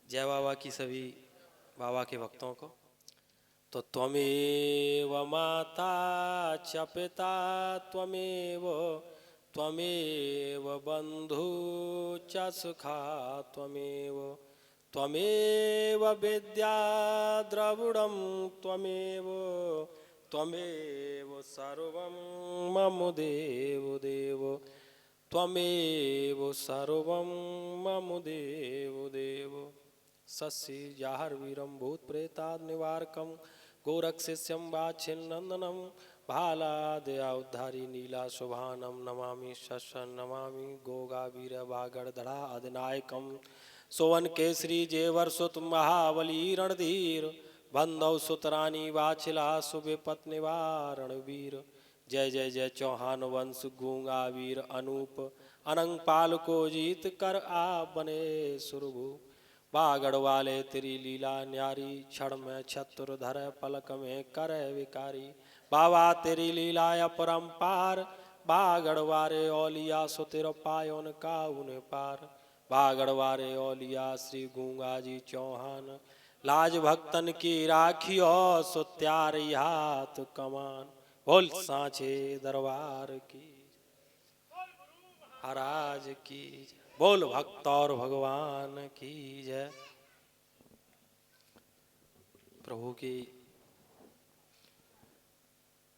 जय बाबा की सभी बाबा के भक्तों को। तो त्वमेव माता च पिता त्वमेव त्वमेव बंधु च सुखा त्वमेव त्वमेव विद्या द्रविड़ं त्वमेव त्वमेव सर्वं मम देव देव त्वमेव सर्वं मम देव देव। सस्य जाहर वीरम भूत प्रेताद निवारकम गोरक्षिष्यम वाच्छिन्नंदनम भालादया उद्धारी नीला शुभानम नमामि शशन नमामि गोगा वीर बागड़ धड़ा अधिनायकम सोवन केसरी जेवर सुत महाबली रणधीर बंधव सुतरानी वाछिला सुविपत निवारण वीर। जय जय जय चौहान वंश गूंगा वीर अनूप अनंग पाल को जीत कर आप बने सुरभु। बागड़ वाले तेरी लीला न्यारी क्षण में छत्र धर पलक में करे विकारी। बाबा तेरी लीला अपरंपार बागड़ वारे औलिया सुतिर पायोन का उन्हें पार। बागड़ वारे औलिया श्री गूंगा जी चौहान लाज भक्तन की राखियो सुत्यारी हाथ कमान। बोल सांचे दरबार की महाराज की जय। बोल भक्त और भगवान की जय। प्रभु की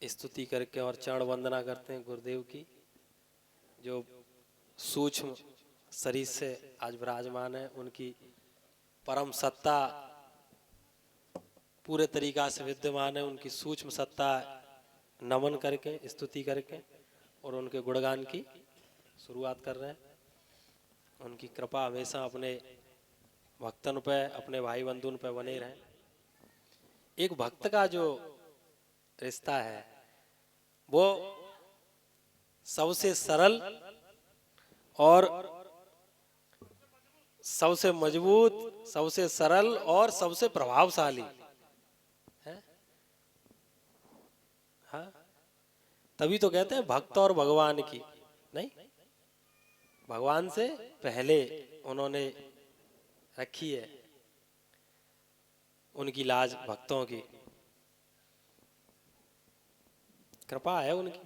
स्तुति करके और चरण वंदना करते हैं गुरुदेव की, जो सूक्ष्म शरीर से आज विराजमान है। उनकी परम सत्ता पूरे तरीका से विद्यमान है। उनकी सूक्ष्म सत्ता नमन करके स्तुति करके और उनके गुणगान की शुरुआत कर रहे हैं। उनकी कृपा हमेशा अपने भक्तन पे अपने भाई बंधुन पे बने रहे। एक भक्त का जो रिश्ता है वो सबसे सरल और सबसे मजबूत, सबसे सरल और सबसे प्रभावशाली है। हाँ, तभी तो कहते हैं भक्त और भगवान की नहीं, भगवान से पहले उन्होंने रखी है उनकी लाज। भक्तों की कृपा है उनकी,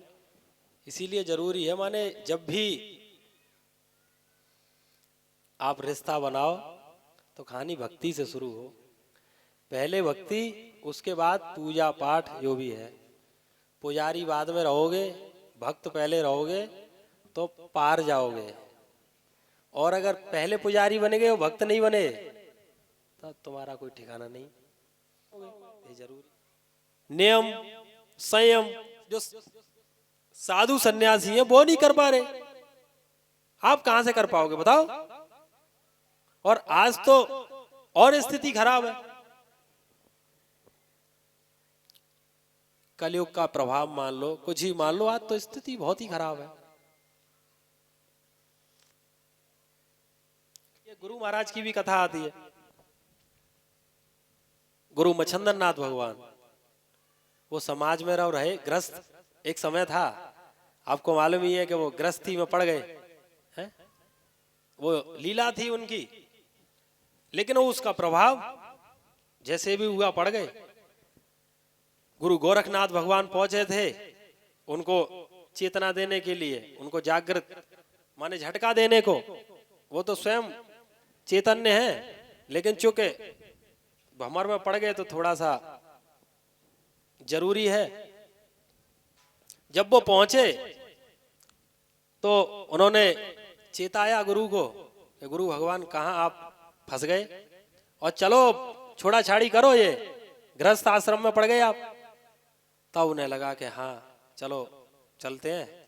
इसीलिए जरूरी है। माने जब भी आप रिश्ता बनाओ तो कहानी भक्ति से शुरू हो। पहले भक्ति, उसके बाद पूजा पाठ जो भी है। पुजारी बाद में रहोगे, भक्त पहले रहोगे तो पार जाओगे। और अगर पहले पुजारी बने गए और भक्त नहीं बने तो तुम्हारा कोई ठिकाना नहीं। ये जरूरी नियम संयम जो साधु सन्यासी है वो नहीं कर पा रहे, आप कहां से कर पाओगे बताओ। और आज तो और स्थिति खराब है। कलयुग का प्रभाव मान लो, कुछ ही मान लो, आज तो स्थिति बहुत ही खराब है। ये गुरु महाराज की भी कथा आती है। गुरु मच्छंदर नाथ भगवान वो समाज में रहे ग्रस्त। एक समय था, आपको मालूम ही है कि वो ग्रस्ती में पड़ गए हैं। वो लीला थी उनकी, लेकिन वो उसका प्रभाव जैसे भी हुआ पड़ गए। गुरु गोरखनाथ भगवान पहुंचे थे उनको चेतना देने के लिए, उनको जागृत माने झटका देने को। वो तो स्वयं चैतन्य है, लेकिन चूंकि भंवर में पड़ गए तो थोड़ा सा जरूरी है। जब वो पहुंचे तो उन्होंने चेताया गुरु को कि गुरु भगवान कहाँ आप फंस गए, और चलो छोड़ा छाड़ी करो, ये गृहस्थ आश्रम में पड़ गए आप। तब उन्हें लगा कि हाँ चलो चलते हैं।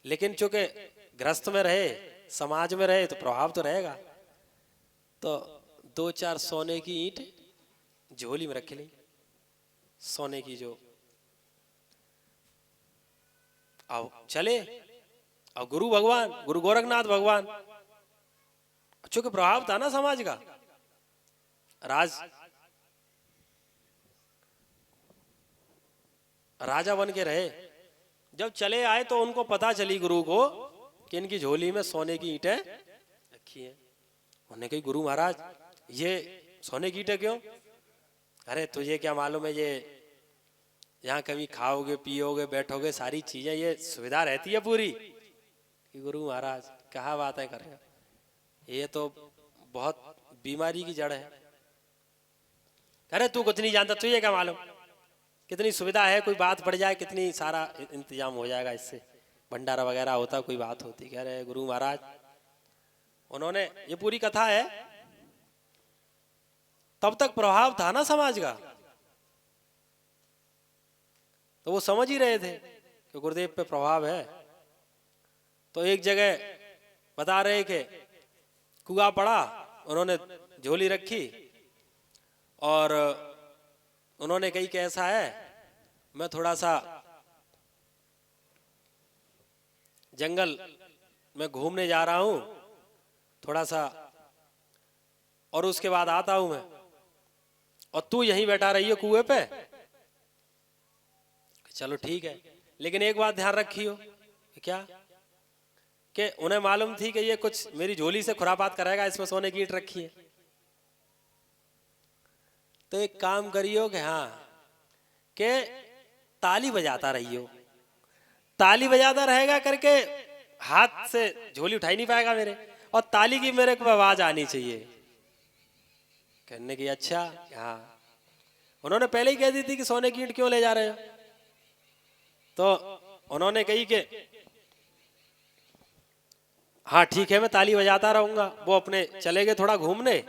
लेकिन चूंकि गृहस्थ में रहे, समाज में रहे, तो प्रभाव तो रहेगा। तो 2-4 सोने की ईंट झोली में रख ली, सोने की जो। आओ चले, और गुरु भगवान गुरु गोरखनाथ भगवान, चूंकि प्रभाव था ना समाज का, राजा बन के रहे। जब चले आए तो उनको पता चली गुरु को कि इनकी झोली में सोने की ईंटें रखी हैं। उन्होंने कही गुरु महाराज ये सोने की ईंटें क्यों? अरे तुझे क्या मालूम है, ये यहाँ कभी खाओगे पियोगे बैठोगे सारी चीजें ये सुविधा रहती है पूरी। कि गुरु महाराज क्या बातें कर रहे हैं, ये तो बहुत बीमारी की जड़ है। अरे तू कुछ नहीं जानता, तुझे क्या मालूम कितनी सुविधा है, कोई बात पड़ जाए कितनी सारा इंतजाम हो जाएगा, इससे भंडारा वगैरह होता कोई बात होती। कह रहे गुरु महाराज उन्होंने, ये पूरी कथा है, तब तक प्रभाव था ना समाज का, तो वो समझ ही रहे थे कि गुरुदेव पे प्रभाव है। तो एक जगह बता रहे कि कुआ पड़ा, उन्होंने झोली रखी और उन्होंने कही कि ऐसा है मैं थोड़ा सा जंगल में घूमने जा रहा हूं थोड़ा सा, और उसके बाद आता हूं मैं, और तू यहीं बैठा रही हो कुएं पे। चलो ठीक है, लेकिन एक बात ध्यान रखियो। क्या? कि उन्हें मालूम थी कि ये कुछ मेरी झोली से खुरापात करेगा, इसमें सोने की ईंट रखी है। तो एक काम करियो कि हाँ कि ताली बजाता रहियो, ताली बजाता रहेगा करके हाथ से झोली उठाई नहीं पाएगा मेरे, और ताली की मेरे को आवाज आनी चाहिए। कहने की अच्छा हाँ, उन्होंने पहले ही कह दी थी कि सोने की ईंट क्यों ले जा रहे हो। तो उन्होंने कही कि हाँ ठीक है मैं ताली बजाता रहूंगा। वो अपने चले गए थोड़ा घूमने,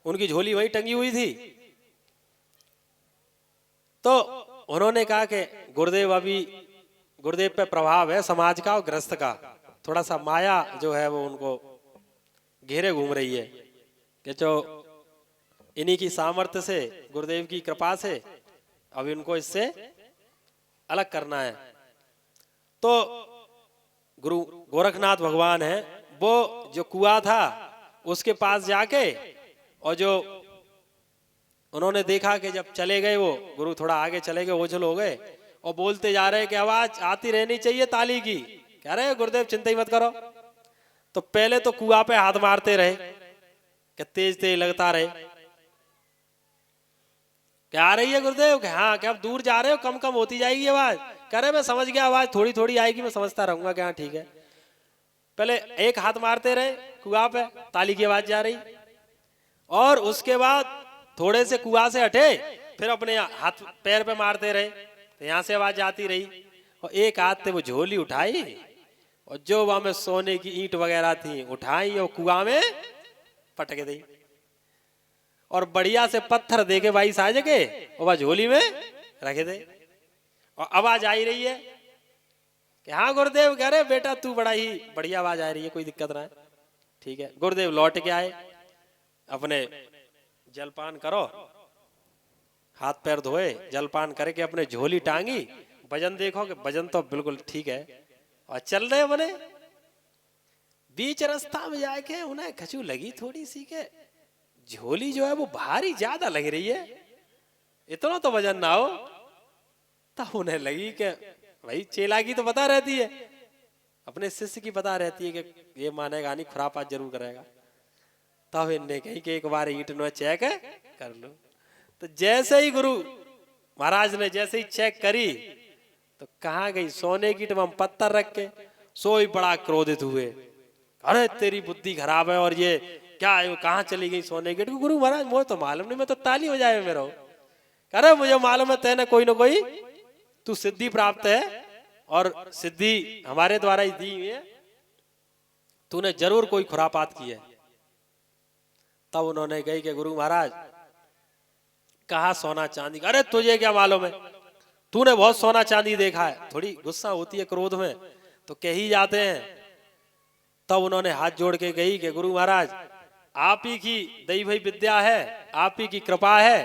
उनकी झोली वहीं टंगी हुई थी। तो उन्होंने कहा कि गुरुदेव अभी गुरुदेव पे प्रभाव है समाज का और ग्रस्त का, थोड़ा सा माया जो है वो उनको घेरे घूम रही है, कि जो इन्हीं की सामर्थ्य से गुरुदेव की कृपा से अभी उनको इससे अलग करना है। तो गुरु गोरखनाथ भगवान है, वो जो कुआं था उसके पास जाके, और जो उन्होंने देखा कि जब चले गए वो गुरु थोड़ा आगे चले गए, ओझल हो गए, और बोलते जा रहे कि आवाज आती रहनी चाहिए ताली की। कह रहे गुरुदेव चिंता ही मत करो। तो पहले तो कुआं पे हाथ मारते रहे कि तेज तेज लगता रहे। क्या आ रही है गुरुदेव? कि हाँ। क्या आप दूर जा रहे हो, कम कम होती जाएगी आवाज। कह रहे मैं समझ गया, आवाज थोड़ी थोड़ी आएगी, मैं समझता रहूंगा। क्या ठीक है। पहले एक हाथ मारते रहे कुआं पे, ताली की आवाज जा रही, और उसके बाद थोड़े से कुआं से हटे, फिर अपने हाथ पैर पे मारते रहे, तो यहां से आवाज आती रही। और एक हाथ से वो झोली उठाई, और जो वहां में सोने की ईंट वगैरह थी उठाई और कुआं में पटक दी, और बढ़िया से पत्थर दे के भाई साज के और वह झोली में रख दे। और आवाज आई रही है कि हाँ गुरुदेव। कह रहे बेटा तू बड़ा ही बढ़िया आवाज आ रही है, कोई दिक्कत ना है। ठीक है। गुरुदेव लौट के आए, अपने जलपान करो, हाथ पैर धोए, जलपान करके अपने झोली टांगी, वजन देखो कि वजन तो बिल्कुल ठीक है, और चल रहे बने। बीच रास्ता में जाके उन्हें खचू लगी थोड़ी सी के झोली जो है वो भारी ज्यादा लग रही है, इतना तो वजन ना हो। तब उन्हें लगी कि भाई चेला की तो पता रहती है, अपने शिष्य की पता रहती है कि ये मानेगा नहीं, खुरापात जरूर करेगा। तब इनने कही कि एक बार ईंट नो चेक कर लो। तो जैसे ही गुरु महाराज ने जैसे ही चेक करी, तो कहाँ गई सोने की ईंट में पत्थर रख के। सोई बड़ा क्रोधित हुए, अरे तेरी बुद्धि खराब है, और ये क्या है, कहाँ चली गई सोने की ईंट? गुरु महाराज मुझे तो मालूम नहीं, मैं तो ताली हो जाए मेरा। अरे मुझे मालूम है तेने कोई ना कोई तू सिद्धि प्राप्त है, और सिद्धि हमारे द्वारा ही दी हुई है, तूने जरूर कोई खुरापात की है। तब उन्होंने कही कि गुरु महाराज कहा सोना चांदी। अरे तुझे क्या मालूम है, तूने बहुत सोना चांदी देखा है। थोड़ी गुस्सा होती है क्रोध में तो कह ही जाते हैं। तब उन्होंने हाथ जोड़ के कही कि गुरु महाराज आप ही की दैवी विद्या है, आप ही की कृपा है,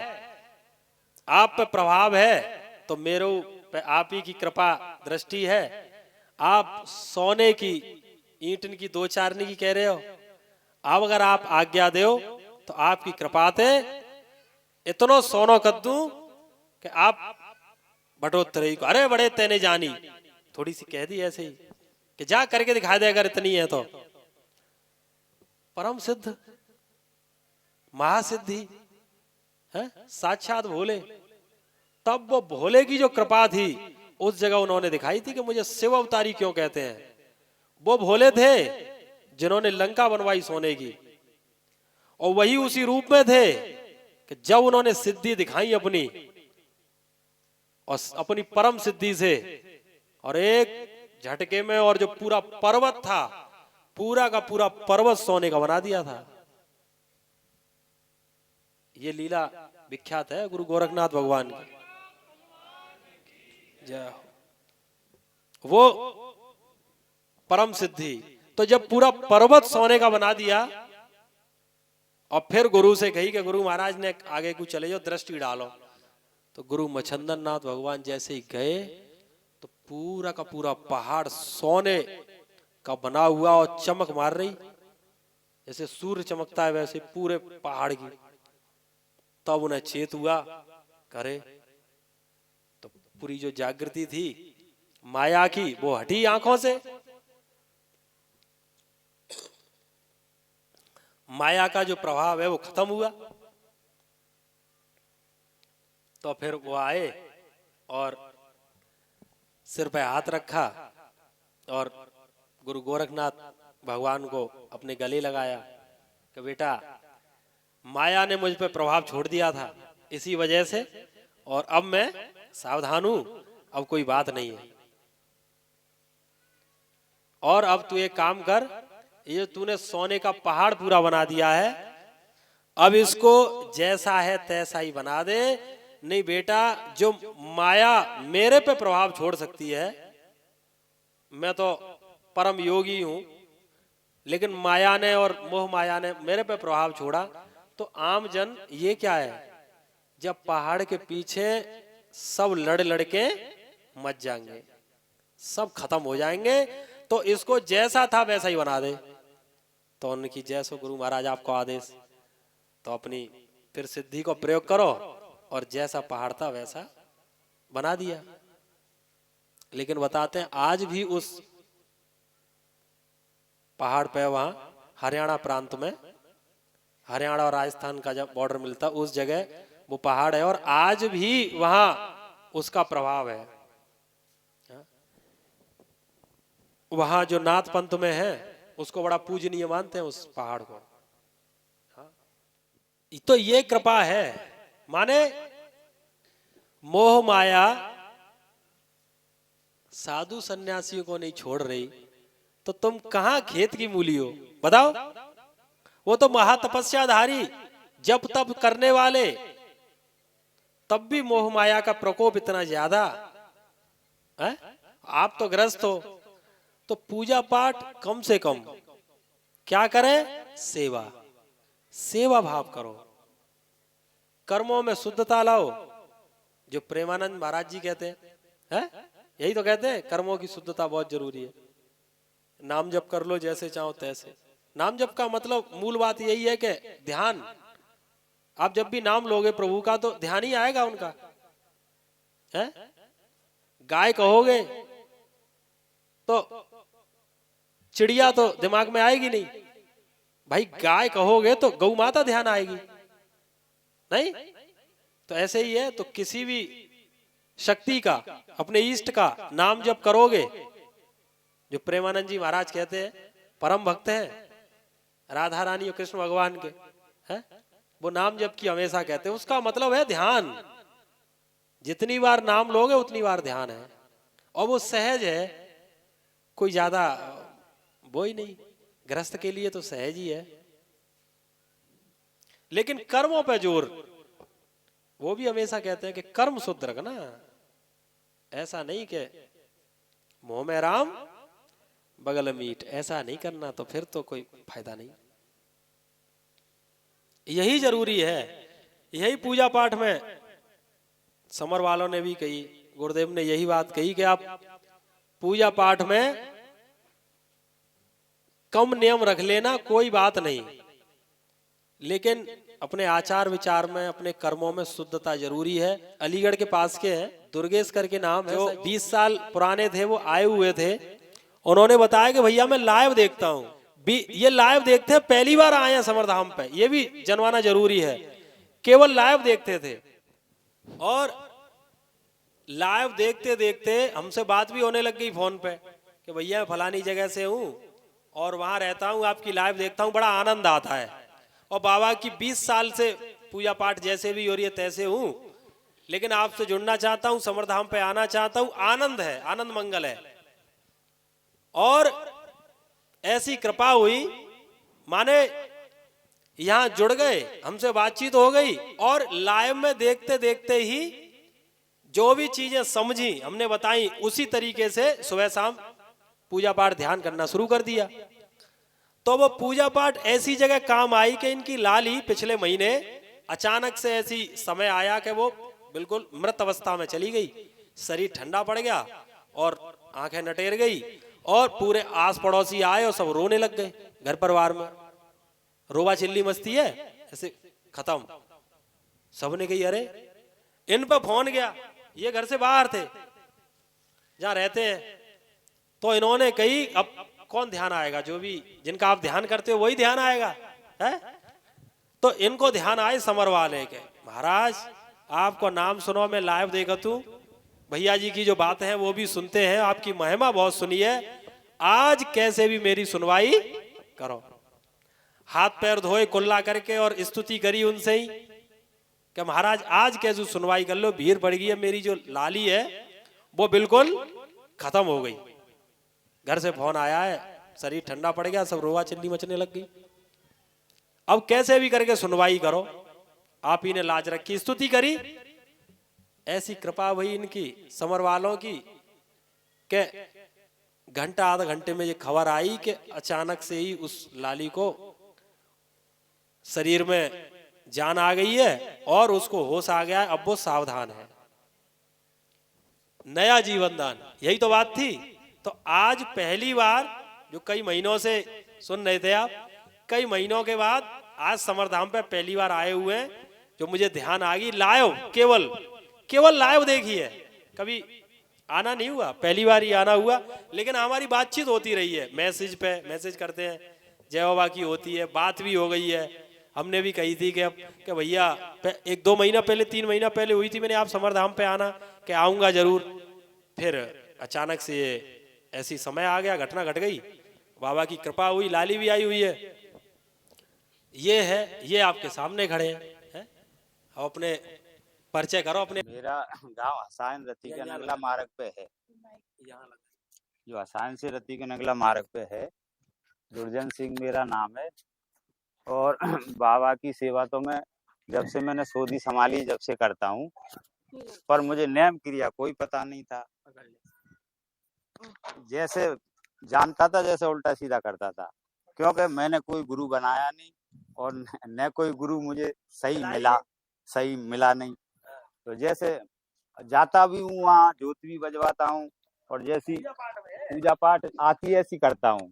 आप पे प्रभाव है, तो मेरे पे आप ही की कृपा दृष्टि है। आप सोने की ईंट की दो चारनी की कह रहे हो, अब अगर आप आज्ञा दो तो आपकी कृपा थे इतनो सोनो कर दूं कि आप बटोतरी को। अरे बड़े तेने जानी, थोड़ी सी कह दी ऐसे ही कि जा करके दिखा दे अगर इतनी है तो। परम सिद्ध महासिद्धि है, साक्षात भोले। तब वो भोले की जो कृपा थी उस जगह उन्होंने दिखाई थी कि मुझे शिव अवतारी क्यों कहते हैं। वो भोले थे जिन्होंने लंका बनवाई सोने की, और वही उसी रूप में थे कि जब उन्होंने सिद्धि दिखाई अपनी, और अपनी परम सिद्धि से, और एक झटके में, और जो पूरा पर्वत था पूरा का पूरा पर्वत सोने का बना दिया था। ये लीला विख्यात है गुरु गोरखनाथ भगवान की। जय हो। वो परम सिद्धि, तो जब पूरा पर्वत सोने का बना दिया, और फिर गुरु से कही कि गुरु महाराज ने आगे को चले जाओ, दृष्टि डालो। तो गुरु मच्छंदर नाथ भगवान जैसे ही गए तो पूरा का पूरा पहाड़ सोने का बना हुआ और चमक मार रही, जैसे सूर्य चमकता है वैसे पूरे पहाड़ की। तब उन्हें चेत हुआ, करे तो पूरी जो जागृति थी माया की वो हटी आंखों से। माया का जो प्रभाव है वो खत्म हुआ। तो फिर वो आए और सिर पे हाथ रखा और गुरु गोरखनाथ भगवान को अपने गले लगाया कि बेटा, माया ने मुझ पे प्रभाव छोड़ दिया था इसी वजह से, और अब मैं सावधान हूं, अब कोई बात नहीं है। और अब तू एक काम कर, ये तूने सोने का पहाड़ पूरा बना दिया है, अब इसको जैसा है तैसा ही बना दे। नहीं बेटा, जो माया मेरे पे प्रभाव छोड़ सकती है, मैं तो परम योगी हूं, लेकिन माया ने और मोह माया ने मेरे पे प्रभाव छोड़ा, तो आम जन ये क्या है, जब पहाड़ के पीछे सब लड़ लड़के मच जाएंगे, सब खत्म हो जाएंगे, तो इसको जैसा था वैसा ही बना दे। तो उनकी जैसो गुरु महाराज आपको आदेश, तो अपनी फिर सिद्धि को प्रयोग करो और जैसा पहाड़ था वैसा बना दिया। लेकिन बताते हैं आज भी उस पहाड़ पे, वहां हरियाणा प्रांत में, हरियाणा और राजस्थान का जब बॉर्डर मिलता उस जगह वो पहाड़ है, और आज भी वहां उसका प्रभाव है। वहां जो नाथ पंथ में है उसको बड़ा पूजनीय मानते हैं उस पहाड़ को। तो ये कृपा है, माने मोह माया साधु सन्यासियों को नहीं छोड़ रही, तो तुम कहां खेत की मूली हो बताओ। वो तो महातपस्याधारी जप तप करने वाले, तब भी मोह माया का प्रकोप इतना ज्यादा है। आप तो ग्रस्त हो, तो पूजा पाठ कम से कम क्या करें, सेवा, सेवा भाव करो, कर्मों में शुद्धता लाओ। जो प्रेमानंद महाराज जी कहते हैं, यही तो कहते हैं, कर्मों की शुद्धता बहुत जरूरी है। नाम जप कर लो जैसे चाहो तैसे। नाम जप का मतलब मूल बात यही है कि ध्यान, आप जब भी नाम लोगे प्रभु का तो ध्यान ही आएगा उनका, है? गाय कहोगे तो चिड़िया तो दिमाग में आएगी नहीं भाई, गाय कहोगे तो गौ माता ध्यान आएगी नहीं। तो ऐसे ही है, तो किसी भी शक्ति का, अपने इष्ट का नाम जप करोगे, जो प्रेमानंद जी महाराज कहते हैं, परम भक्त हैं राधा रानी और कृष्ण भगवान के, हैं? वो नाम जप की हमेशा कहते हैं, उसका मतलब है ध्यान। जितनी बार नाम लोगे उतनी बार ध्यान है, और वो सहज है, कोई ज्यादा वो ही नहीं। गृहस्थ के लिए तो सहज ही है, लेकिन कर्मों पे जोर, वो भी हमेशा कहते हैं कि कर्म शुद्ध रखना, ऐसा नहीं कि मुंह में राम बगल मीठ, ऐसा नहीं करना, तो फिर तो कोई फायदा नहीं। यही जरूरी है, यही पूजा पाठ में समर वालों ने भी कही, गुरुदेव ने यही बात कही कि आप पूजा पाठ में कम नियम रख लेना, कोई बात नहीं, लेकिन अपने आचार विचार में, अपने कर्मों में शुद्धता जरूरी है। अलीगढ़ के पास के हैं, दुर्गेश करके नाम है, जो 20 साल पुराने थे, वो आए हुए थे। उन्होंने बताया कि भैया मैं लाइव देखता हूँ, भी ये लाइव देखते हैं, पहली बार आए हैं समरधाम पे, ये भी जनवाना जरूरी है। केवल लाइव देखते थे और लाइव देखते देखते हमसे बात भी होने लग गई फोन पे कि भैया मैं फलानी जगह से हूँ और वहां रहता हूँ, आपकी लाइव देखता हूँ, बड़ा आनंद आता है। और बाबा की 20 साल से पूजा पाठ जैसे भी हो रही है तैसे हूँ, लेकिन आपसे जुड़ना चाहता हूँ, समरधाम पे आना चाहता हूँ। आनंद है, आनंद मंगल है। और ऐसी कृपा हुई, माने यहां जुड़ गए, हमसे बातचीत हो गई और लाइव में देखते देखते ही जो भी चीजें समझी हमने बताई, उसी तरीके से सुबह शाम पूजा पाठ ध्यान करना शुरू कर दिया। तो वो पूजा पाठ ऐसी जगह काम आई कि इनकी लाली पिछले महीने अचानक से ऐसी समय आया कि वो बिल्कुल मृत अवस्था में चली गई। शरीर ठंडा पड़ गया और आंखें नटेर गई और पूरे आस पड़ोसी आए और सब रोने लग गए। घर परिवार में रोवा चिल्ली मस्ती है, ऐसे खत्म। सबने कही अरे इन पर फोन गया, ये घर से बाहर थे जहां रहते हैं, तो इन्होंने कही अब कौन ध्यान आएगा, जो भी जिनका आप ध्यान करते हो वही ध्यान आएगा है। तो इनको ध्यान आए समर वाले के, महाराज आपको नाम सुनो, मैं लाइव देखा तू, भैया जी की जो बात है वो भी सुनते हैं, आपकी महिमा बहुत सुनी है, आज कैसे भी मेरी सुनवाई करो। हाथ पैर धोए कुल्ला करके और स्तुति करी उनसे ही कि महाराज आज कैसे सुनवाई कर लो, भीड़ पड़ गई है, मेरी जो लाली है वो बिल्कुल खत्म हो गई। घर से फोन आया है, शरीर ठंडा पड़ गया, सब रोवा चिल्ली मचने लग गई, अब कैसे भी करके सुनवाई करो। आप ही ने लाज रखी, स्तुति करी, ऐसी कृपा हुई इनकी समर वालों की कि घंटा आधा घंटे में ये खबर आई कि अचानक से ही उस लाली को शरीर में जान आ गई है और उसको होश आ गया है, अब वो सावधान है। नया जीवन दान, यही तो बात थी। तो आज पहली बार, जो कई महीनों से सुन रहे थे आप, कई महीनों के बाद आज समरधाम पे पहली बार आए हुए हैं, जो मुझे ध्यान आ गई। लाइव, केवल लाइव देखी है, कभी आना नहीं हुआ, पहली बार ही आना हुआ। लेकिन हमारी बातचीत होती रही है, मैसेज पे मैसेज करते हैं, जय बाबा की होती है, बात भी हो गई है। हमने भी कही थी कि अब कि भैया 1-2 महीना पहले, 3 महीना पहले हुई थी मैंने आप समरधाम पे आना, कि आऊंगा जरूर। फिर अचानक से ऐसी समय आ गया, घटना घट गई, बाबा की कृपा हुई, लाली भी आई हुई है। ये है, ये आपके सामने खड़े हैं। अब अपने परिचय करो अपने। मेरा गांव हसायन रती के नगला मार्ग पे है, जो हसायन से रती के नगला मार्ग पे है। दुर्जन सिंह मेरा नाम है और बाबा की सेवा तो मैं जब से मैंने सोधी संभाली जब से करता हूँ, पर मुझे नेम क्रिया कोई पता नहीं था। जैसे जानता था जैसे उल्टा सीधा करता था, क्योंकि मैंने कोई गुरु बनाया नहीं और न कोई गुरु मुझे सही मिला नहीं। तो जैसे जाता भी हूँ वहाँ जोत भी बजवाता हूँ और जैसी पूजा पाठ आती है ऐसी करता हूँ।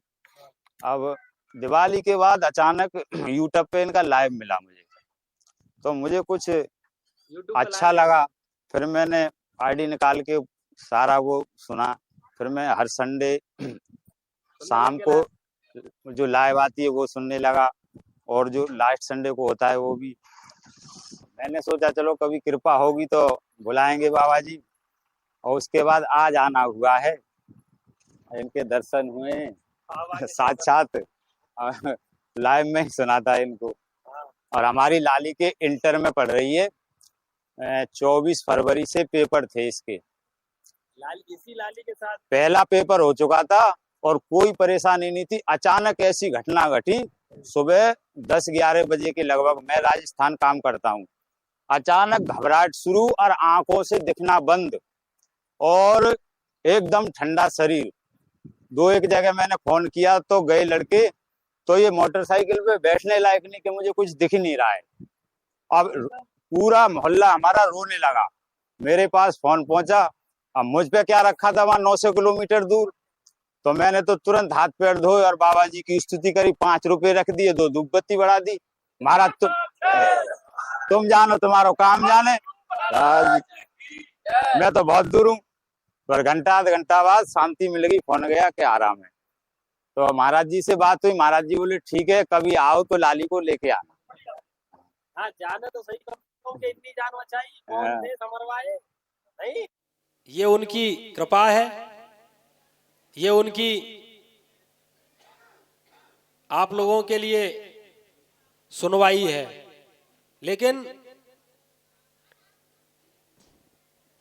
अब दिवाली के बाद अचानक यूट्यूब पे इनका लाइव मिला मुझे, तो मुझे कुछ अच्छा लगा। फिर मैंने आईडी निकाल के सारा वो सुना। फिर मैं हर संडे शाम को जो लाइव आती है वो सुनने लगा और जो लास्ट संडे को होता है वो भी। मैंने सोचा चलो कभी कृपा होगी तो बुलाएंगे बाबा जी, और उसके बाद आज आना हुआ है, इनके दर्शन हुए साक्षात, लाइव में ही सुना था इनको। और हमारी लाली के इंटर में पढ़ रही है, 24 फरवरी से पेपर थे इसके। इसी लाली के साथ पहला पेपर हो चुका था और कोई परेशानी नहीं थी। अचानक ऐसी घटना घटी, सुबह 10-11 बजे के लगभग, मैं राजस्थान काम करता हूँ, अचानक घबराहट शुरू और आंखों से दिखना बंद और एकदम ठंडा शरीर। 2-1 जगह मैंने फोन किया तो गए लड़के, तो ये मोटरसाइकिल पे बैठने लायक नहीं कि मुझे कुछ दिख नहीं रहा है। अब पूरा मोहल्ला हमारा रोने लगा, मेरे पास फोन पहुंचा। अब मुझ पे क्या रखा था वहां 900 किलोमीटर दूर, तो मैंने तो तुरंत हाथ पैर धोए और बाबा जी की स्तुति करी, 5 रुपए रख दिए, 2 धूप बत्ती बढ़ा दी। महाराज तुम जानो, तुम्हारा काम जाने, मैं तो बहुत दूर हूँ। पर घंटा आधा घंटा बाद शांति मिल गई, फोन गया कि आराम है। तो महाराज जी से बात हुई, महाराज जी बोले ठीक है, कभी आओ तो लाली को लेके आना। हाँ, जाना तो सही, के इतनी जान बचाई, कौन हाँ। से समरवाए नहीं। ये उनकी कृपा है, ये उनकी आप लोगों के लिए सुनवाई है। लेकिन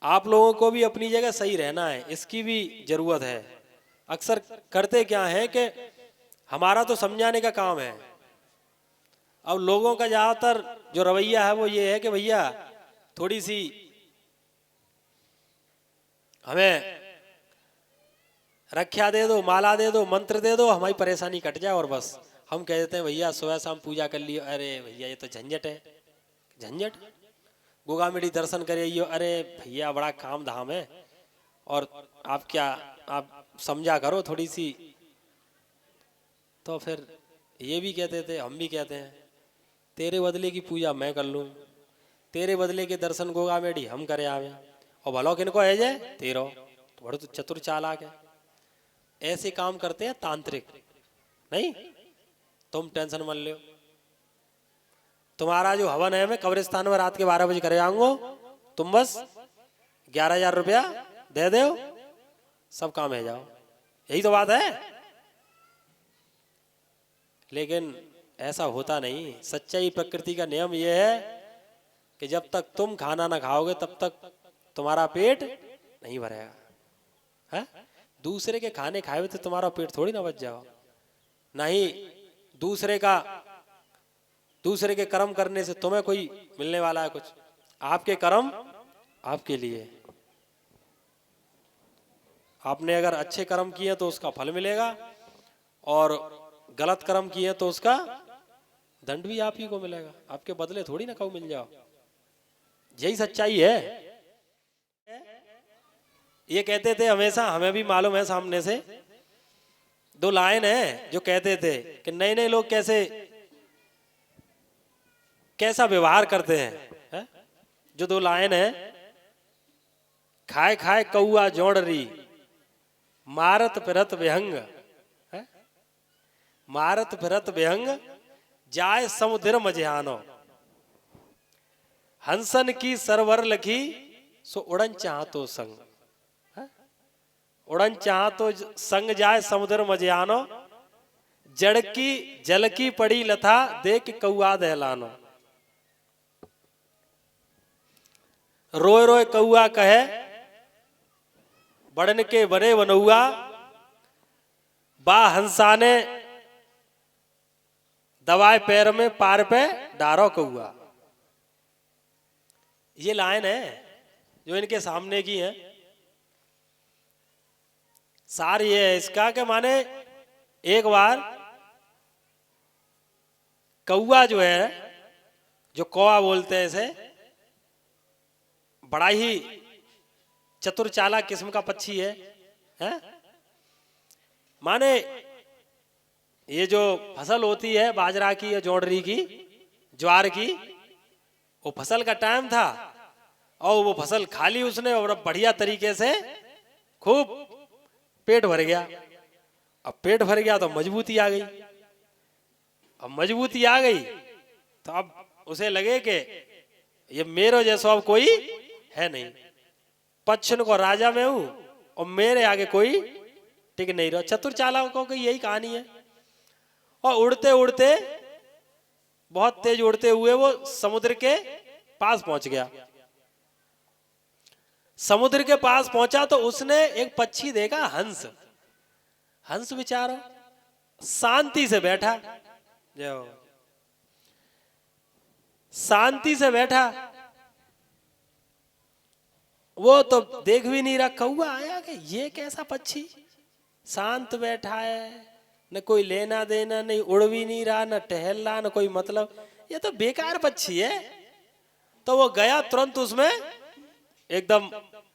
आप लोगों को भी अपनी जगह सही रहना है, इसकी भी जरूरत है। अक्सर करते क्या है कि हमारा तो समझाने का काम है, अब लोगों का ज्यादातर जो रवैया है वो ये है कि भैया थोड़ी सी हमें रक्षा दे दो, माला दे दो, मंत्र दे दो, हमारी परेशानी कट जाए और बस। हम कह देते हैं भैया सुबह शाम पूजा कर लियो, अरे भैया ये तो झंझट है। झंझट? गोगामेड़ी दर्शन करिए, अरे भैया बड़ा काम धाम है, और आप क्या, आप समझा करो थोड़ी सी। तो फिर ये भी कहते थे, हम भी कहते हैं, तेरे बदले की पूजा मैं कर लूँ, तेरे बदले के दर्शन गोगामेड़ी हम करे आवे, और भलो किनको है जाए तेरो, तो बड़ो तो चतुर चालाक है। ऐसे काम करते हैं तांत्रिक। नहीं, तुम टेंशन मत लो, तुम्हारा जो हवन है मैं कब्रिस्तान में रात के 12 बजे करे आऊंगा, तुम बस 11,000 रुपया दे दो, सब काम है जाओ। यही तो बात है। लेकिन ऐसा होता नहीं। सच्चाई प्रकृति का नियम यह है कि जब तक तुम खाना ना खाओगे तब तक तुम्हारा पेट नहीं भरेगा। है? दूसरे के खाने खाए हुए तो तुम्हारा पेट थोड़ी ना बच जाओ। नहीं, दूसरे के कर्म करने से तुम्हें कोई मिलने वाला है कुछ? आपके कर्म आपके लिए। आपने अगर अच्छे कर्म किए तो उसका फल मिलेगा, और गलत कर्म किए तो उसका दंड भी आप ही को मिलेगा। आपके बदले थोड़ी ना कहीं मिल जाओ। यही सच्चाई है। ये कहते थे हमेशा, हमें भी मालूम है सामने से, दो लाइन है जो कहते थे कि नए नए लोग कैसा व्यवहार करते हैं, जो दो लाइन है, खाए खाए कौआ जोड़री, मारत फिरत विहंग, मारत फिरत विहंग, जाय समुद्र मझियानो, हंसन की सरवर लखी, सो उड़न चाह तो संग, उड़न चाह तो संग जाए समुद्र मझियानो, जड़ की जल की पड़ी लथा, देख कौआ दहलानो। रोए रोए कौआ कहे, बढ़न के बने बनौआ, बा हंसा ने दवाए पैर में पार पे डारो कौआ। ये लाइन है जो इनके सामने की है। सार ये है इसका कि माने एक बार कौआ जो है, जो कौआ बोलते हैं इसे, बड़ा ही चतुर चालाक किस्म का पक्षी है? माने ये जो फसल होती है बाजरा की या जोड़री की, ज्वार की, वो फसल का टाइम था और वो फसल खा ली उसने, और बढ़िया तरीके से खूब पेट भर गया। अब पेट भर गया तो मजबूती आ गई। अब मजबूती आ गई तो अब उसे लगे कि ये मेरे जैसा अब कोई है नहीं, पच्छन को राजा में हूं और मेरे आगे कोई टिक नहीं रहा। चतुर चालाकों की यही कहानी है। और उड़ते उड़ते, बहुत तेज उड़ते हुए वो समुद्र के पास पहुंच गया। समुद्र के पास पहुंचा तो उसने एक पक्षी देखा, हंस। हंस बेचारा शांति से बैठा, जो शांति से बैठा, वो तो देख भी नहीं रहा। कौआ आया कि ये कैसा पक्षी शांत बैठा है, न कोई लेना देना नहीं, उड़ भी नहीं रहा, न टहल रहा, न कोई मतलब, ये तो बेकार पक्षी है। तो वो गया तुरंत उसमें एकदम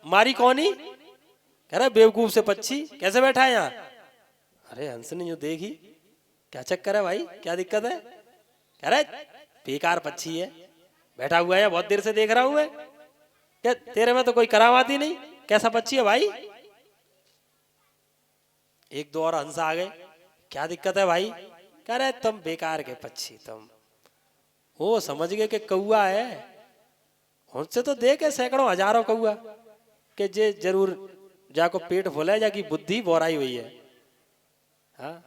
मारी कौनी, कह रहा बेवकूफ से पक्षी कैसे बैठा है यहाँ। अरे हंस ने जो देखी, क्या चक्कर है भाई, क्या दिक्कत है? कह रहे बेकार पक्षी है, बैठा हुआ है, बहुत देर से देख रहा हूं मैं, क्या तेरे में तो कोई करामात ही नहीं, कैसा पक्षी है भाई? एक दो और हंस आ गए, क्या दिक्कत है भाई? कह रहे तुम बेकार के पक्षी तुम। वो समझ गए कि कौआ है, उनसे तो देखे सैकड़ों हजारों कौआ कि जे जरूर जाको पेट फुले जाकी बुद्धि बोराई हुई है। हाँ,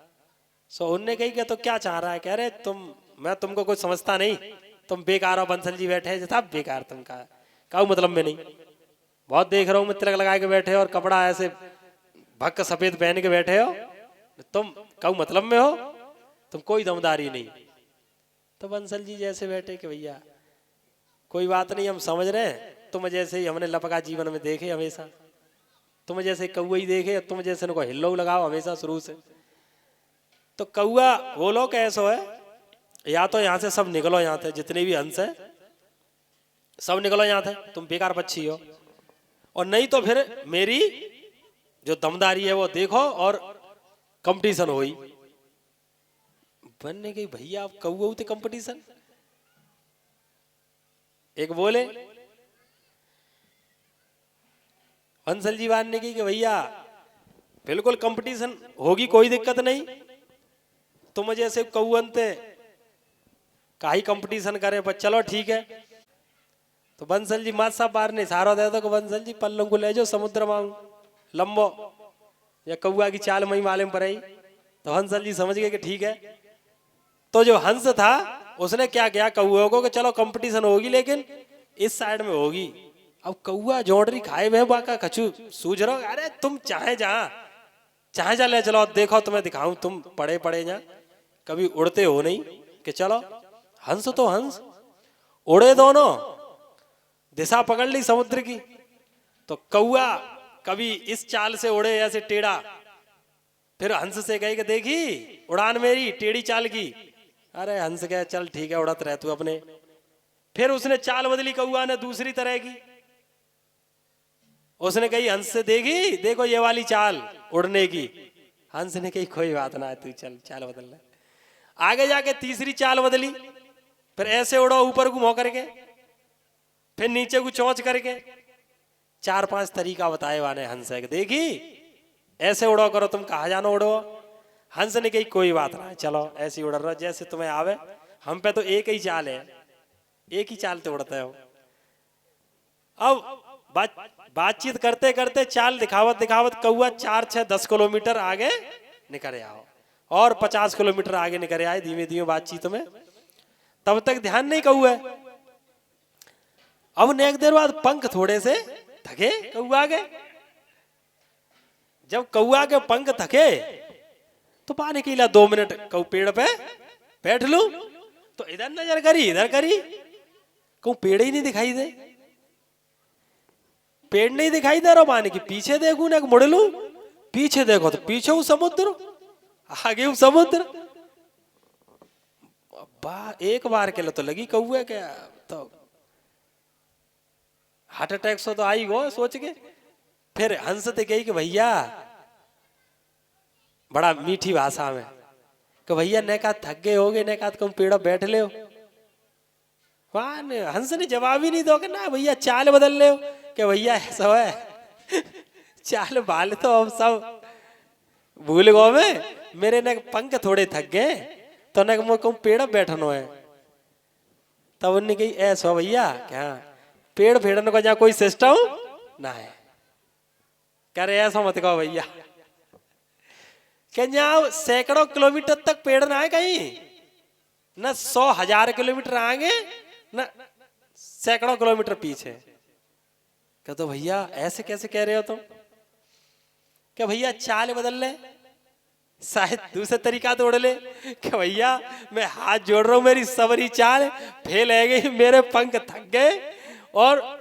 सो उनने कही कि तो क्या चाह रहा है? कह रहे मैं तुमको कुछ समझता नहीं, तुम बेकार हो। बंसल जी बैठे हैं था, बेकार तुम का मतलब में नहीं। बहुत देख रहा हूँ मैं, तिलक लगा के बैठे हो और कपड़ा ऐसे भक्क सफेद पहन के बैठे हो, तुम काऊ मतलब में हो, तुम कोई दमदारी नहीं। तो बंसल जी जैसे बैठे कि भैया कोई बात नहीं, हम समझ रहे हैं, तुम जैसे ही हमने लपका जीवन में देखे हमेशा, तुम जैसे कौआ ही देखे, तुम जैसे को हिल्लो लगाओ हमेशा शुरू से। तो कौआ बोलो कैसो है, या तो यहाँ से सब निकलो, यहाँ से जितने भी हंस है सब निकलो यहाँ से, तुम बेकार पक्षी हो, और नहीं तो फिर मेरी जो दमदारी है वो देखो और कंपटीशन होई। बनने गई भैया आप कौआ होते कंपटीशन। एक बोले हंसल जी बात ने की कि भैया बिल्कुल कंपटीशन होगी, कोई दिक्कत नहीं, तुम जैसे कौअनते काई कंपटीशन करे, पर चलो ठीक है। तो बंसल जी मात साहब बार ने इशारा दे दो कि बंसल जी पल्लों को ले जाओ समुद्र मांग लंबो, या कौआ की चाल मई मालूम पर आई। तो हंसल जी समझ गए कि ठीक है। तो जो हंस था उसने क्या किया कौआ को कि चलो कंपटीशन होगी लेकिन इस साइड में होगी। अब कौआ जोड़री खाए हुए बाका कछु सूझ रहा, अरे तुम चाहे जा ले चलो, देखो तुम्हें दिखाऊं, तुम पड़े पड़े जा, कभी उड़ते हो नहीं कि चलो। हंस तो हंस उड़े, दोनों दिशा पकड़ ली समुद्र की। तो कौआ कभी इस चाल से उड़े ऐसे टेढ़ा, फिर हंस से कहे कि देखी उड़ान मेरी टेढ़ी चाल की। अरे हंस कहे चल ठीक है उड़त रह तू अपने। फिर उसने चाल बदली कौआ ने दूसरी तरह की, उसने कही हंस से देखी देखो ये वाली चाल उड़ने की। हंस ने कही कोई बात ना, तू चल चाल बदल ले। आगे जाके तीसरी चाल बदली, फिर ऐसे उड़ो ऊपर घुमो करके, फिर नीचे को चौंच करके, 4-5 तरीका बताए वाने हंस है कि देखी ऐसे उड़ो करो, तुम कहा जानो उड़ो। हंस ने कही कोई बात ना, चलो ऐसे उड़ रहा जैसे तुम्हें आवे, हम पे तो एक ही चाल है, एक ही चाल तो उड़ते हो। अब बातचीत करते करते चाल दिखावत दिखावत कौआ 4-6-10 किलोमीटर आगे निकल आओ, और 50 किलोमीटर आगे निकल आए धीमे धीमे बातचीत में। तब तक ध्यान नहीं कौआ। अब नेक देर बाद पंख थोड़े से थके कौआ के। जब कौआ के पंख थके तो पानी के लिए 2 मिनट कौ पेड़ पे बैठ लू, तो इधर नजर करी इधर करी, कहूं पेड़ ही नहीं दिखाई दे, पेड़ नहीं दिखाई दे रहा, पानी के पीछे देखू ना मुड़ लू, पीछे देखो तो पीछे हूं समुद्र, आगे हूं समुद्र। एक बार के लिए तो लगी कौआ क्या, तो हार्ट अटैक सो तो आई गो सोच के। फिर हंस ते कही कि भैया बड़ा मीठी भाषा में कि भैया ने कहा थक गए होगे, ने कहा तुम पेड़ बैठ ले हो। हंस ने जवाब ही नहीं दो कि ना भैया चाल बदल ले हो, कि भैया ऐसा है चाल बाल तो अब सब भूल गो में, मेरे ने पंख थोड़े थक गए तो ने कहूं पेड़ बैठनो है। तब उन्हें कही ऐसा भैया क्या पेड़ फेड़ने को जहाँ कोई सिस्टम ना है, कह रहे ऐसा मत कहो भैया, जहाँ सैकड़ों किलोमीटर तक पेड़ ना है कहीं, न 100,000 किलोमीटर आगे न सैकड़ों किलोमीटर पीछे। क्या तो भैया ऐसे कैसे कह रहे हो तुम? क्या भैया चाल बदल ले, शायद दूसरे तरीका तो उड़ ले। क्या भैया मैं हाथ जोड़ रहा हूं, मेरी सबरी चाल फेल है गई, मेरे पंख थक गए और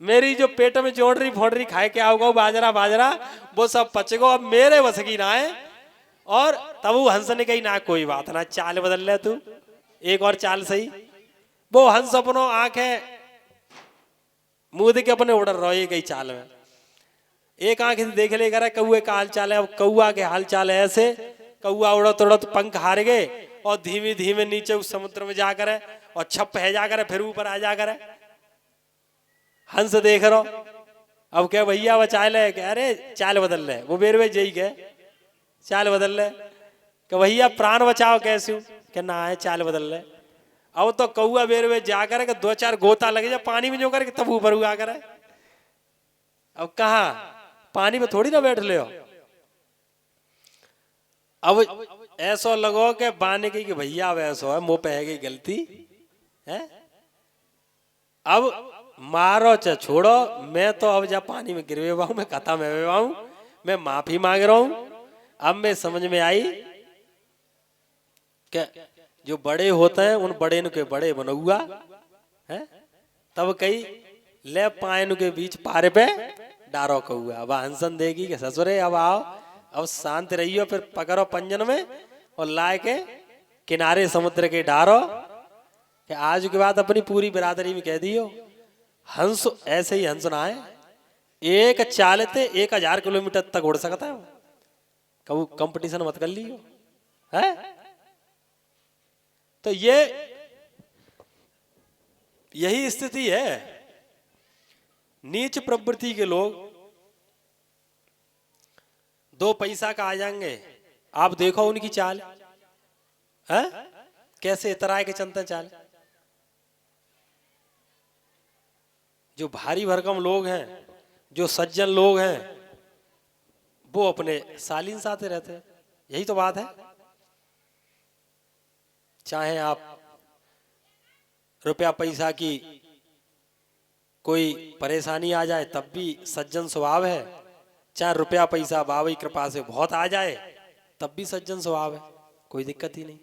मेरी जो पेट में जोड़ फोड़ रही खाए के आओ बाजरा बाजरा वो सब पच गो, अब मेरे बस की ना है। और तब वो हंस ने कही ना कोई बात ना, चाल बदल ले तू, एक और चाल सही। वो हंस अपनो आंखें मुंह के अपने उड़ रहा है गई चाल में, एक आंख से देख ले करा कौए का हाल चाल है। अब कौआ के हाल चाल है ऐसे, कौआ उड़त उड़त पंख हार गए और धीमे धीमे नीचे उस समुद्र में जाकर और छप है जाकर फिर ऊपर आ जाकर हंस देख रहा। अब क्या भैया वो चाल है, अरे चाल बदल ले, वो बेरवे जई के चाल बदल ले। कि भैया प्राण बचाओ कैसे हूं, कि ना है चाल बदल रहे। अब तो कौआ बेर में जाकर के 2-4 गोता लगे जा पानी में जो कर तब ऊपर हुआ करे। अब कहा पानी में थोड़ी ना बैठ ले हो। अब ऐसो लगो के बाने की कि भैया अब ऐसो है मुंह पे है गई गलती है, अब मारो चाहे छोड़ो, मैं तो अब जब पानी में गिरे हुआ हूं, मैं खत्म है हुआ हूं, मैं माफी मांग रहा हूं। अब मैं समझ में आई कि जो बड़े होते हैं उन बड़े के बड़े बनौआ है। तब कई ले पायन के बीच पारे पे डारो कौआ। अब हंसन देगी कि ससुरे अब आओ, अब शांत रहियो, फिर पकड़ो पंजन में और लाए के किनारे समुद्र के डारो कि आज के बाद अपनी पूरी बिरादरी में कह दियो हंस ऐसे ही हंसना है, एक चालते 1000 किलोमीटर तक उड़ सकता है। कबू कंपटीशन मत कर लियो है। तो यही स्थिति है। नीच प्रवृत्ति के लोग 2 पैसा का आ जाएंगे, आप देखो उनकी चाल है कैसे इतराए के चलते चाल। जो भारी भरकम लोग हैं, जो सज्जन लोग हैं, वो अपने सालीन साथे रहते हैं। यही तो बात है। चाहे आप रुपया पैसा की कोई परेशानी आ जाए तब भी सज्जन स्वभाव है, चाहे रुपया पैसा बाबा की कृपा से बहुत आ जाए तब भी सज्जन स्वभाव है, कोई दिक्कत ही नहीं।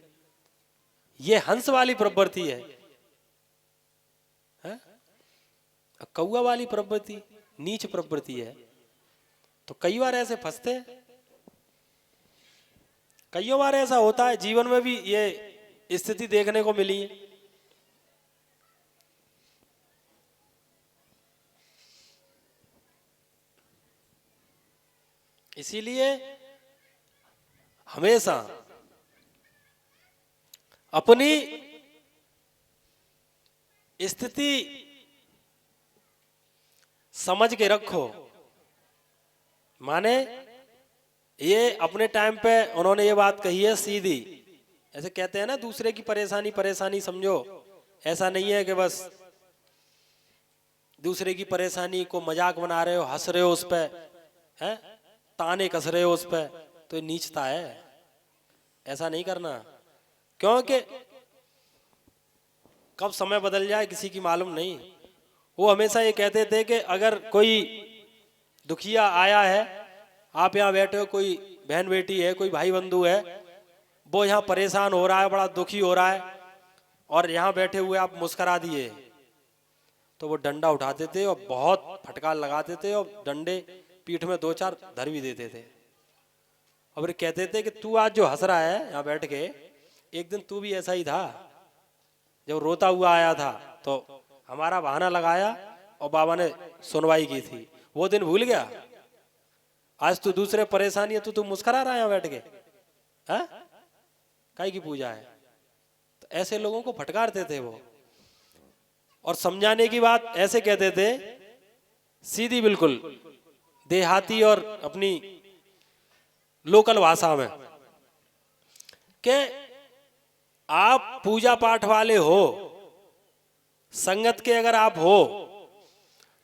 ये हंस वाली प्रवृत्ति है। कौआ वाली प्रवृत्ति नीच प्रवृत्ति है। तो कई बार ऐसे फंसते हैं, कई बार ऐसा होता है, जीवन में भी ये स्थिति देखने को मिली है। इसीलिए हमेशा अपनी स्थिति समझ के रखो। माने ये अपने टाइम पे उन्होंने ये बात कही है सीधी। ऐसे कहते हैं ना दूसरे की परेशानी परेशानी समझो। ऐसा नहीं है कि बस दूसरे की परेशानी को मजाक बना रहे हो, हंस रहे हो उस पे, हैं ताने कस रहे हो उस पे, तो ये नीचता है। ऐसा नहीं करना, क्योंकि कब समय बदल जाए किसी की मालूम नहीं। वो हमेशा ये कहते थे कि अगर कोई दुखिया आया है, आप यहाँ बैठे हो, कोई बहन बेटी है, कोई भाई बंधु है, वो यहाँ परेशान हो रहा है, बड़ा दुखी हो रहा है, और यहाँ बैठे हुए आप मुस्करा दिए, तो वो डंडा उठाते थे और बहुत फटकार लगाते थे और डंडे पीठ में 2-4 धर भी देते थे। और कहते थे कि तू आज जो हंस रहा है यहाँ बैठ के, एक दिन तू भी ऐसा ही था, जब रोता हुआ आया था तो हमारा बहाना लगाया और बाबा ने सुनवाई की थी, वो दिन भूल गया। आज तू दूसरे परेशानी है तो तू मुस्कुरा रहा है यहाँ बैठ के, हाँ काहे की पूजा है। तो ऐसे लोगों को फटकारते थे वो, और समझाने की बात ऐसे कहते थे सीधी बिल्कुल देहाती और अपनी लोकल भाषा में, कि आप पूजा पाठ वाले हो, संगत के अगर आप हो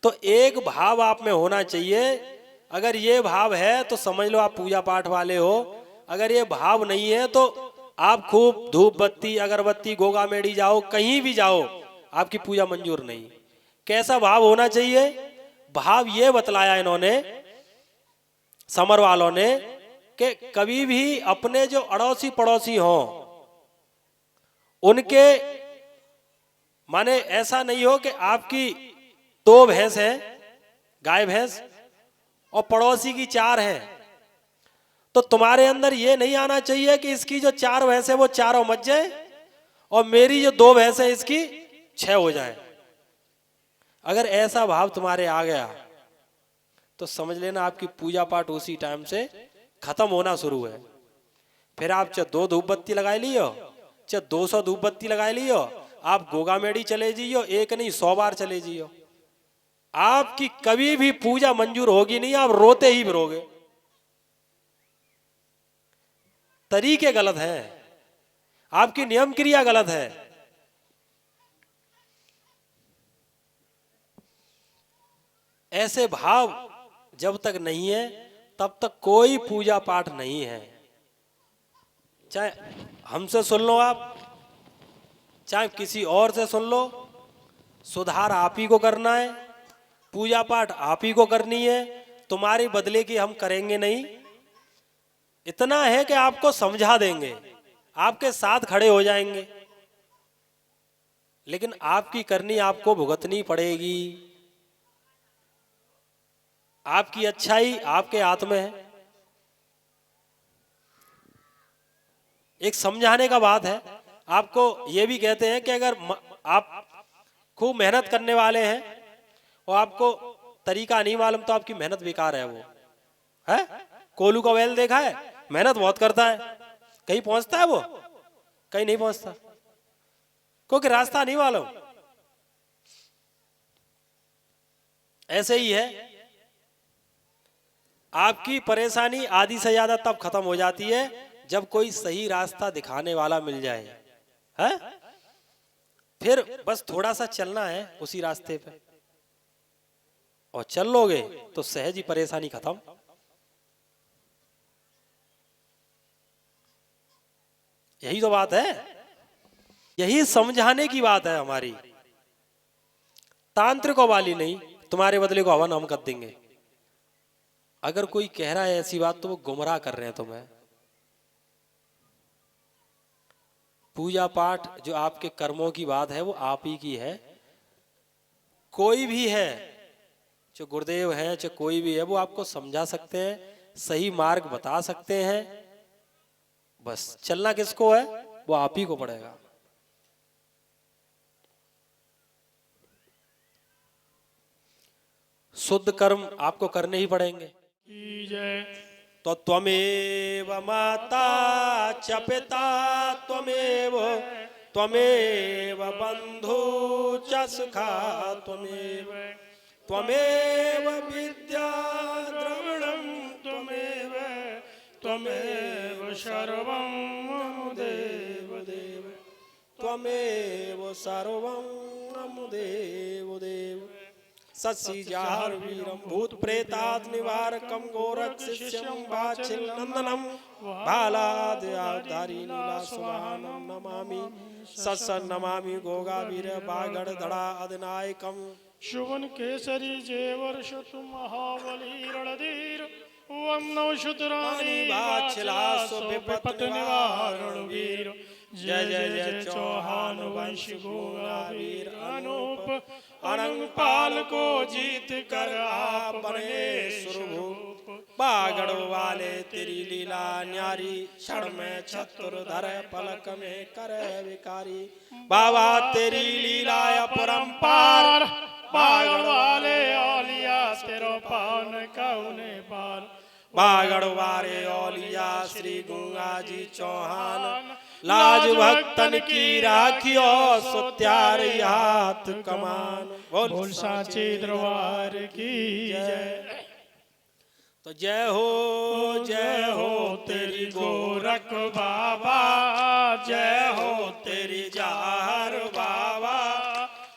तो एक भाव आप में होना चाहिए। अगर ये भाव है तो समझ लो आप पूजा पाठ वाले हो, अगर ये भाव नहीं है तो आप खूब धूप बत्ती अगरबत्ती गोगा मेड़ी जाओ, कहीं भी जाओ, आपकी पूजा मंजूर नहीं। कैसा भाव होना चाहिए? भाव ये बतलाया इन्होंने समर वालों ने कि कभी भी अपने जो अड़ोसी पड़ोसी हों उनके, माने ऐसा नहीं हो कि आपकी 2 भैंस हैं, गाय भैंस, और पड़ोसी की 4 हैं, तो तुम्हारे अंदर ये नहीं आना चाहिए कि इसकी जो 4 भैंस है वो चारों मच जाए और मेरी जो 2 भैंस है इसकी 6 हो जाए। अगर ऐसा भाव तुम्हारे आ गया तो समझ लेना आपकी पूजा पाठ उसी टाइम से खत्म होना शुरू है। फिर आप चाहे 2 धूप बत्ती लगाए लियो, चाहे 200 धूप बत्ती लगाए लियो, आप गोगा मेड़ी चले जियो, एक नहीं 100 बार चले जियो, आपकी कभी भी पूजा मंजूर होगी नहीं, आप रोते ही फिरोगे। तरीके गलत हैं, आपकी नियम क्रिया गलत है। ऐसे भाव जब तक नहीं है तब तक कोई पूजा पाठ नहीं है। चाहे हमसे सुन लो आप, चाहे किसी और से सुन लो, सुधार आप ही को करना है, पूजा पाठ आप ही को करनी है। तुम्हारी बदले की हम करेंगे नहीं। इतना है कि आपको समझा देंगे, आपके साथ खड़े हो जाएंगे, लेकिन आपकी करनी आपको भुगतनी पड़ेगी। आपकी अच्छाई आपके हाथ में है। एक समझाने का बात है। आपको ये भी कहते हैं कि अगर आप खूब मेहनत करने वाले हैं और आपको तरीका नहीं मालूम तो आपकी मेहनत बेकार है। वो है कोलू का बैल देखा है, मेहनत बहुत करता है, कहीं पहुंचता है वो, कहीं नहीं पहुंचता, क्योंकि रास्ता नहीं मालूम। ऐसे ही है, आपकी परेशानी आधी से ज्यादा तब खत्म हो जाती है जब कोई सही रास्ता दिखाने वाला मिल जाए, है? फिर बस थोड़ा सा चलना है उसी रास्ते पे, और चल लोगे तो सहज ही परेशानी खत्म। यही तो बात है, यही समझाने की बात है हमारी। तांत्रिकों वाली नहीं, तुम्हारे बदले को हवन हम कर देंगे। अगर कोई कह रहा है ऐसी बात तो वो गुमराह कर रहे हैं तुम्हें। पूजा पाठ जो आपके कर्मों की बात है वो आप ही की है। कोई भी है, जो गुरुदेव है, जो कोई भी है, वो आपको समझा सकते हैं, सही मार्ग बता सकते हैं। बस चलना किसको है, वो आप ही को पड़ेगा। शुद्ध कर्म आपको करने ही पड़ेंगे। तो त्वमेव माता च पिता त्वमेव, त्वमेव बंधु च सखा त्वमेव, त्वमेव विद्या द्रविणं त्वमेव, त्वमेव सर्वं मम देव देव, त्वमेव सर्वं मम देव देव। सत्सिजार वीरम भूत प्रेतात् निवारकम गोरख शिष्यम वाचिल नंदनम बालाद्याधारी नीला सुभानम नमामि सत्सर नमामि गोगा वीर बागड़ धड़ा अधिनायकम शुभन केसरी जेवर शतु महाबली रणधीर वन्नौ शुतरानी वाचिला विपत निवारण वीर। जय जय जय चौहान वंश गोगा वीर अनूप, अनंग पाल को जीत कर आप बने सुरभूप। बागड़ वाले तेरी लीला न्यारी, क्षण में छत्रधर पलक में करे विकारी। बाबा तेरी लीला अपरंपार, बागड़ वाले औलिया तेरो पावन कौने पार। बागड़ वाले औलिया श्री गंगा जी चौहान, लाज भक्तन की राखियो सो त्यारे हाथ कमान। बोल साचे दरबार की जय। तो जय हो तेरी गोरख बाबा, जय हो तेरी जार बाबा।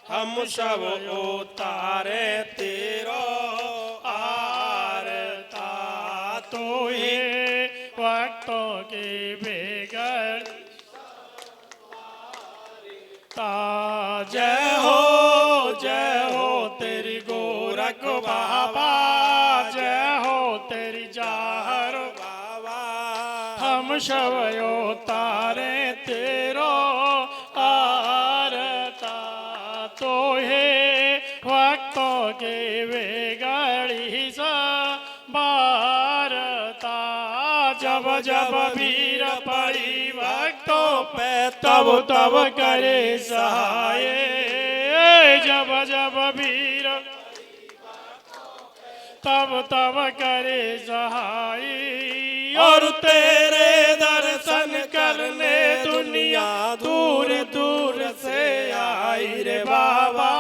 हम सब उतारे तेरो आरता, तो ये वक्तों की बेगड़ जय हो तेरी गोरख बाबा, जय हो तेरी जार बाबा। हम सब उतारे तेरो आरता, तो हे वक्तों के बेगड़ी सा बारता। जब जब वीर पड़ी भक्तों पे तब तब करे सहाय। जब जब वीर तब तब करे सहाय। और तेरे दर्शन करने दुनिया दूर दूर से आई रे बाबा।